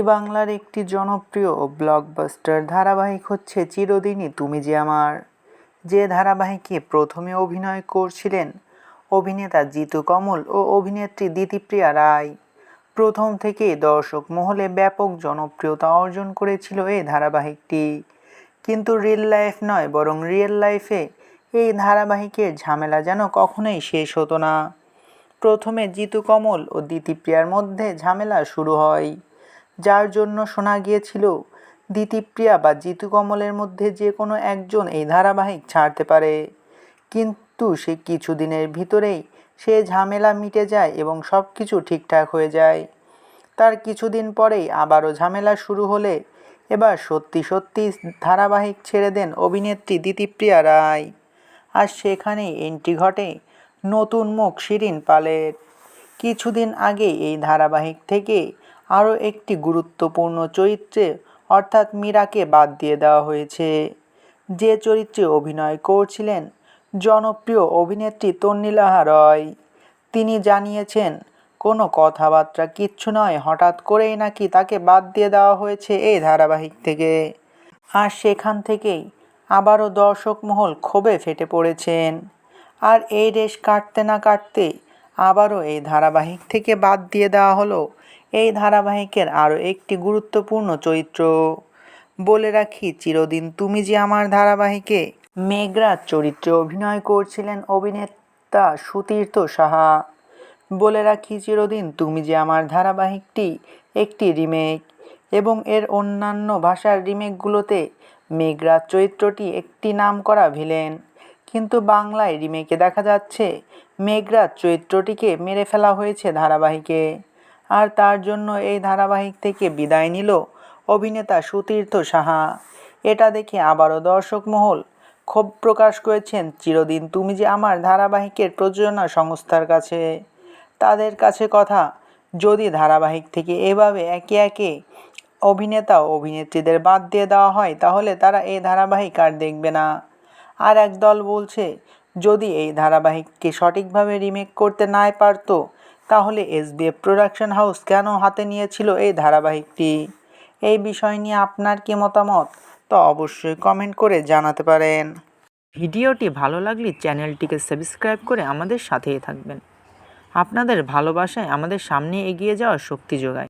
বাংলার একটি জনপ্রিয় ও ব্লকবাস্টার ধারাবাহিক হচ্ছে চিরদিনই তুমি যে আমার। যে ধারাবাহিকে প্রথমে অভিনয় করছিলেন অভিনেতা জিতু কমল ও অভিনেত্রী দিতিপ্রিয়া রায়। প্রথম থেকেই দর্শক মহলে ব্যাপক জনপ্রিয়তা অর্জন করেছিল এই ধারাবাহিকটি। কিন্তু রিয়েল লাইফ নয়, বরং রিয়েল লাইফে এই ধারাবাহিকের ঝামেলা যেন কখনোই শেষ হতো না। প্রথমে জিতু কমল ও দিতিপ্রিয়ার মধ্যে ঝামেলা শুরু হয়, যার জন্য শোনা গিয়েছিল দিতিপ্রিয়া বা জিতু কমলের মধ্যে যে কোনো একজন এই ধারাবাহিক ছাড়তে পারে। কিন্তু সে কিছুদিনের ভিতরেই সে ঝামেলা মিটে যায় এবং সব কিছু ঠিকঠাক হয়ে যায়। তার কিছুদিন পরেই আবারও ঝামেলা শুরু হলে এবার সত্যি সত্যি ধারাবাহিক ছেড়ে দেন অভিনেত্রী দিতিপ্রিয়া রায়। আর সেখানেই এন্ট্রি ঘটে নতুন মুখ শিরিন পালের। কিছুদিন আগে এই ধারাবাহিক থেকে আরও একটি গুরুত্বপূর্ণ চরিত্রে অর্থাৎ মীরাকে বাদ দিয়ে দেওয়া হয়েছে। যে চরিত্রে অভিনয় করছিলেন জনপ্রিয় অভিনেত্রী তন্নিলাহা রয়। তিনি জানিয়েছেন, কোনো কথাবার্তা কিচ্ছু নয়, হঠাৎ করেই নাকি তাকে বাদ দিয়ে দেওয়া হয়েছে এই ধারাবাহিক থেকে। আর সেখান থেকেই আবারও দর্শক মহল ক্ষোভে ফেটে পড়েছেন। আর এই রেশ কাটতে না কাটতে আবারও এই ধারাবাহিক থেকে বাদ দিয়ে দেওয়া হলো এই ধারাবাহিকের আরও একটি গুরুত্বপূর্ণ চরিত্র। বলে রাখি, চিরদিন তুমি যে আমার ধারাবাহিকে মেঘরাজ চরিত্রে অভিনয় করছিলেন অভিনেতা সুতীর্থ সাহা। বলে রাখি, চিরদিন তুমি যে আমার ধারাবাহিকটি একটি রিমেক এবং এর অন্যান্য ভাষার রিমেকগুলোতে মেঘরাজ চরিত্রটি একটি নামকরা ভিলেন। কিন্তু বাংলায় রিমেকে দেখা যাচ্ছে মেঘরাজ চরিত্রটিকে মেরে ফেলা হয়েছে ধারাবাহিকে। আর তার জন্য এই ধারাবাহিক থেকে বিদায় নিল অভিনেতা সুতীর্থ সাহা। এটা দেখে আবারও দর্শক মহল ক্ষোভ প্রকাশ করেছেন চিরদিন তুমি যে আমার ধারাবাহিকের প্রযোজনা সংস্থার কাছে। তাদের কাছে কথা, যদি ধারাবাহিক থেকে এভাবে একে একে অভিনেতা ও অভিনেত্রীদের বাদ দিয়ে দেওয়া হয় তাহলে তারা এই ধারাবাহিক আর দেখবে না। আর এক দল বলছে, যদি এই ধারাবাহিককে সঠিকভাবে রিমেক করতে নাই পারতো তাহলে এসবিএফ প্রোডাকশন হাউস কেন হাতে নিয়েছিল এই ধারাবাহিকটি। এই বিষয় নিয়ে আপনার কি মতামত, তো অবশ্যই কমেন্ট করে জানাতে পারেন। ভিডিওটি ভালো লাগলে চ্যানেলটিকে সাবস্ক্রাইব করে আমাদের সাথেই থাকবেন। আপনাদের ভালোবাসায় আমাদের সামনে এগিয়ে যাওয়ার শক্তি যোগায়।